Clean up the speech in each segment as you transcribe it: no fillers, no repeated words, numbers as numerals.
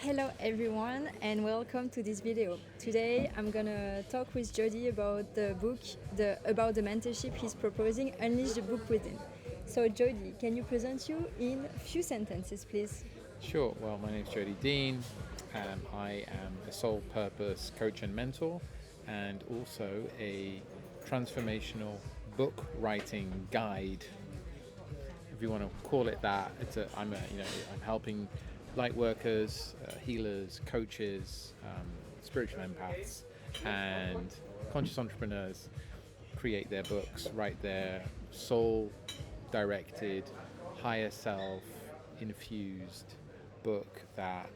Hello everyone and welcome to this video. Today I'm gonna talk with Jody about the book, about the mentorship he's proposing, Unleash the Book Within. So Jody, can you present you in a few sentences please? Sure. Well, my name is Jody Dean. I am a soul purpose coach and mentor, and also a transformational book writing guide. If you want to call it that, I'm helping light workers, healers, coaches, spiritual empaths, and conscious entrepreneurs create their books, write their soul directed, higher self infused book that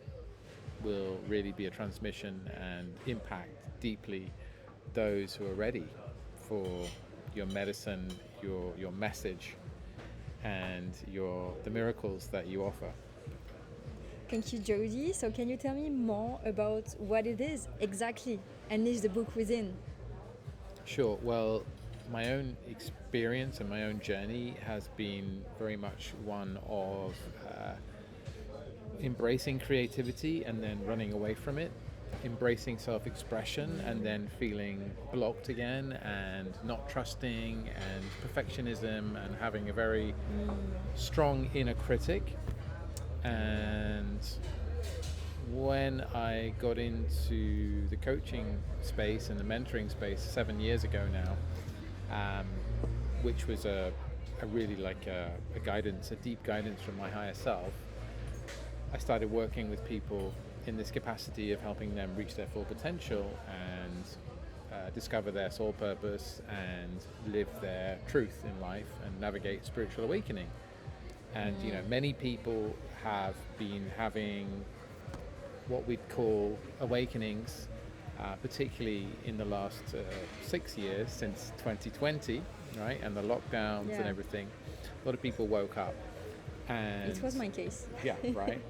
will really be a transmission and impact deeply those who are ready for your medicine, your message, and the miracles that you offer. Thank you Jody. So can you tell me more about what it is exactly, Unleash the Book Within? Sure. Well, my own experience and my own journey has been very much one of embracing creativity and then running away from it, embracing self-expression and then feeling blocked again, and not trusting, and perfectionism, and having a very strong inner critic. And when I got into the coaching space and the mentoring space 7 years ago now, which was a really like a guidance, a deep guidance from my higher self, I started working with people in this capacity of helping them reach their full potential and discover their soul purpose and live their truth in life and navigate spiritual awakening. And many people have been having what we'd call awakenings, particularly in the last 6 years since 2020, right? And the lockdowns and everything. A lot of people woke up, and it was my case. Yeah, right.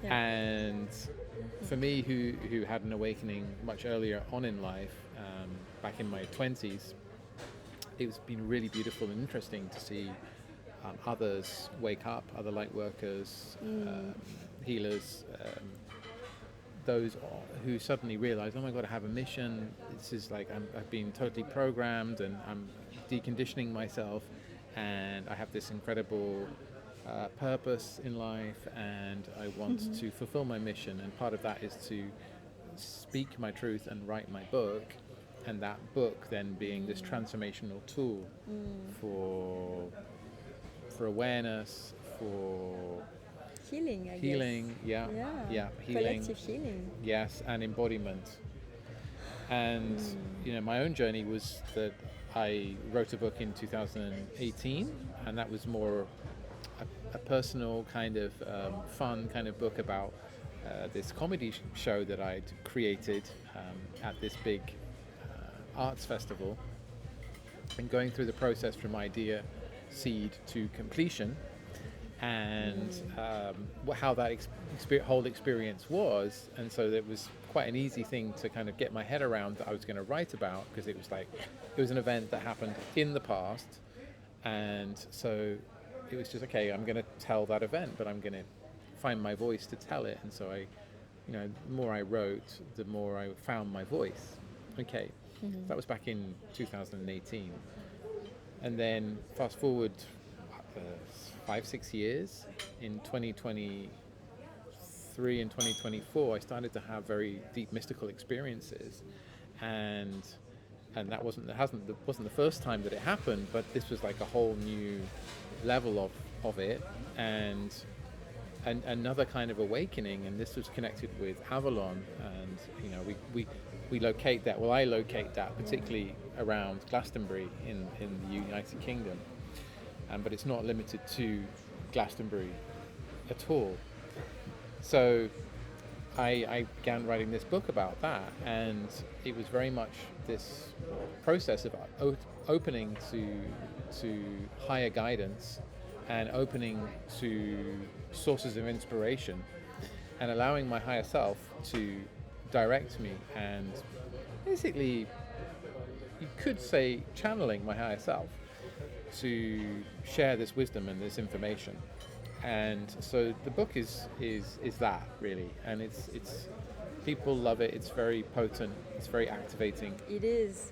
Yeah. And for me, who had an awakening much earlier on in life, back in my 20s, it's been really beautiful and interesting to see others wake up, other light workers, healers, those who suddenly realize, oh my God, I have a mission. This is like I've been totally programmed, and I'm deconditioning myself, and I have this incredible purpose in life, and I want to fulfill my mission. And part of that is to speak my truth and write my book, and that book then being this transformational tool for awareness, for Healing, I guess. healing, healing, Collective healing. yes, and embodiment. And my own journey was that I wrote a book in 2018, and that was more a personal kind of fun kind of book about this comedy show that I'd created at this big arts festival, and going through the process from idea, seed to completion, and how that whole experience was. And so it was quite an easy thing to kind of get my head around that I was going to write about, because it was an event that happened in the past, and so it was just, okay, I'm going to tell that event, but I'm going to find my voice to tell it. And so the more I wrote, the more I found my voice. Okay, that was back in 2018. And then fast forward 5-6 years, in 2023 and 2024, I started to have very deep mystical experiences, and that wasn't the first time that it happened, but this was like a whole new level of it, and another kind of awakening. And this was connected with Avalon, and we locate that. Well, I locate that particularly around Glastonbury in the United Kingdom, but it's not limited to Glastonbury at all. So I began writing this book about that, and it was very much this process of opening to higher guidance, and opening to sources of inspiration, and allowing my higher self to direct me, and basically, you could say, channeling my higher self to share this wisdom and this information. And so the book is that really, and it's people love it. It's very potent. It's very activating. It is.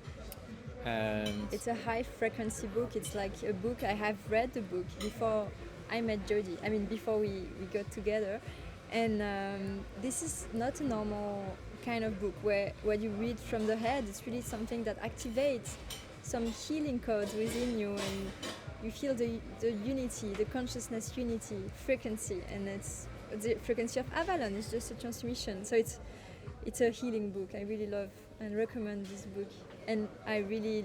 And It's a high frequency book. It's like a book. I have read the book before I met Jody. I mean, before we got together. And this is not a normal kind of book where you read from the head. It's really something that activates some healing codes within you, and you feel the unity, the consciousness unity, frequency. And it's the frequency of Avalon. It's just a transmission. So it's a healing book. I really love and recommend this book. And I really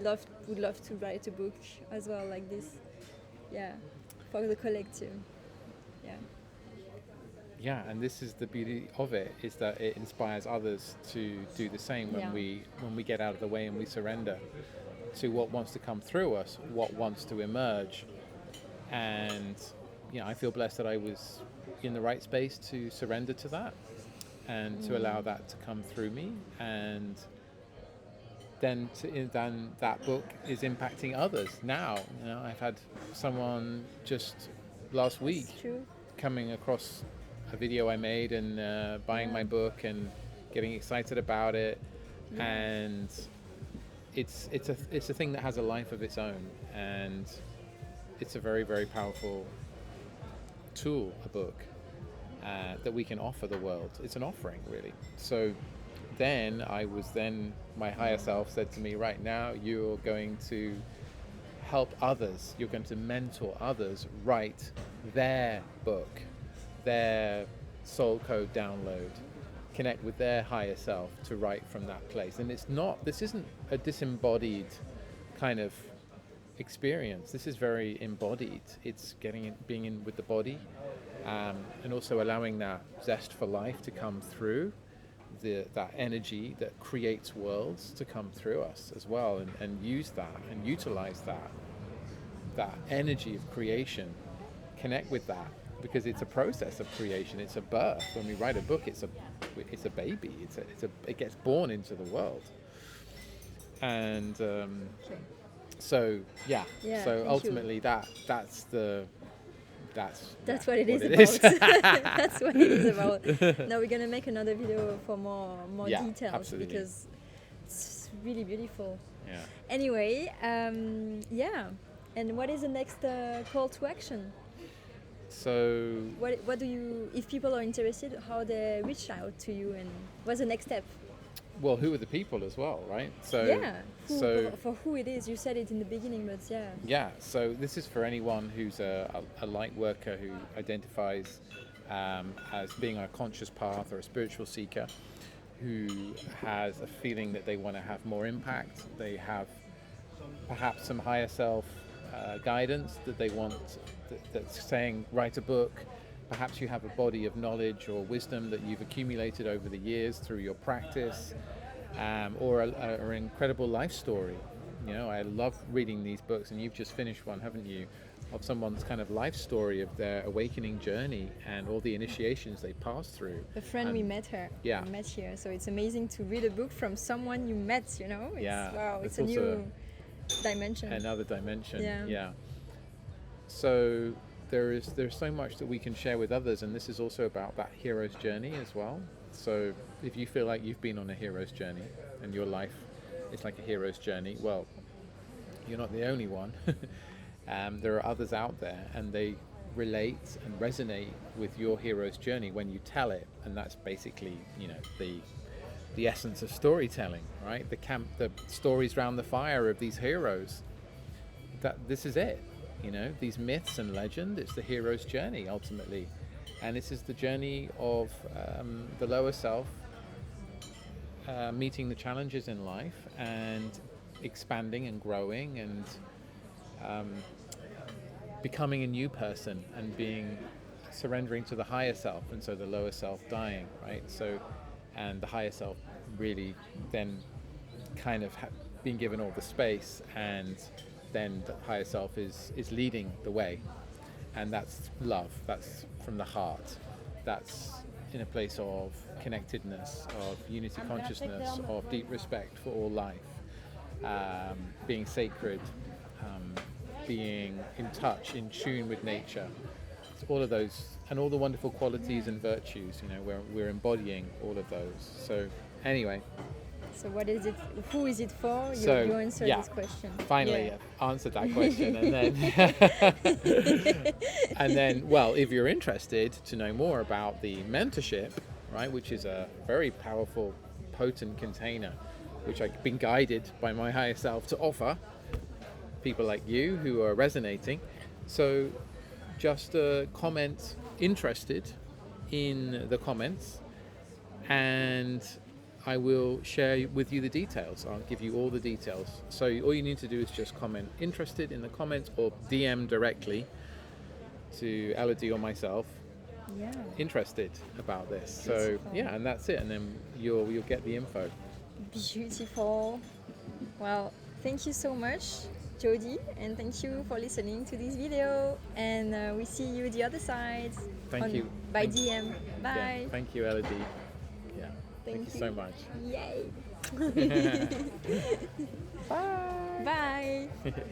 would love to write a book as well like this. Yeah, for the collective. Yeah. yeah, and this is the beauty of it, is that it inspires others to do the same when we get out of the way and we surrender to what wants to come through us, what wants to emerge. And I feel blessed that I was in the right space to surrender to that and to allow that to come through me. And then that book is impacting others now. I've had someone just last week coming across a video I made and buying my book and getting excited about it. And it's a thing that has a life of its own, and it's a very, very powerful tool, a book that we can offer the world. It's an offering, really. So then my higher self said to me, right now you're going to help others, you're going to mentor others write their book, their soul code download, connect with their higher self to write from that place. And this isn't a disembodied kind of experience. This is very embodied. It's being in with the body, and also allowing that zest for life to come through, that energy that creates worlds to come through us as well, and use that and utilize that energy of creation, connect with that, because it's a process of creation. It's a birth. When we write a book, it's a baby. It gets born into the world. And so ultimately that's what it is about. That's what it is about. Now we're gonna make another video for more details, absolutely, because it's really beautiful. Yeah. Anyway, and what is the next call to action? So what do you, if people are interested, how they reach out to you, and what's the next step? Well, who are the people as well, right? For who it is, you said it in the beginning, but so this is for anyone who's a light worker, who identifies as being on a conscious path or a spiritual seeker, who has a feeling that they want to have more impact. They have perhaps some higher self guidance that they want, that's saying write a book. Perhaps you have a body of knowledge or wisdom that you've accumulated over the years through your practice, or an incredible life story. I love reading these books, and you've just finished one, haven't you, of someone's kind of life story of their awakening journey and all the initiations they passed through. A friend, we met her. Yeah. We met here, so it's amazing to read a book from someone you met. Wow, it's a new dimension. Another dimension. Yeah. So there's so much that we can share with others, and this is also about that hero's journey as well. So if you feel like you've been on a hero's journey and your life is like a hero's journey, well, you're not the only one. There are others out there, and they relate and resonate with your hero's journey when you tell it. And that's basically the essence of storytelling, right? The stories around the fire of these heroes. This is it. These myths and legend, it's the hero's journey ultimately. And this is the journey of the lower self meeting the challenges in life and expanding and growing and becoming a new person and surrendering to the higher self, and so the lower self dying, right? So, and the higher self really then kind of being given all the space, and then the higher self is leading the way. And that's love, that's from the heart, that's in a place of connectedness, of unity consciousness, of deep respect for all life, being sacred, being in touch, in tune with nature. all of those, and all the wonderful qualities and virtues. You know, we're embodying all of those. So anyway, So what is it? Who is it for? So, You answer yeah, this question. finally Yeah. answered that question, and then and then, well, if you're interested to know more about the mentorship, right, which is a very powerful, potent container, which I've been guided by my higher self to offer people like you who are resonating. So just comment interested in the comments, and I will share with you the details. I'll give you all the details. So all you need to do is just comment interested in the comments, or DM directly to Elodie or myself, Yeah. interested about this. So Beautiful. yeah, and that's it. And then you'll get the info. Beautiful. Well, thank you so much, Jody, and thank you for listening to this video. And we see you the other side. Thank you. By Thank- DM. Bye. Yeah, thank you, Elodie. Yeah. Thank you so much. Yay. Bye. Bye.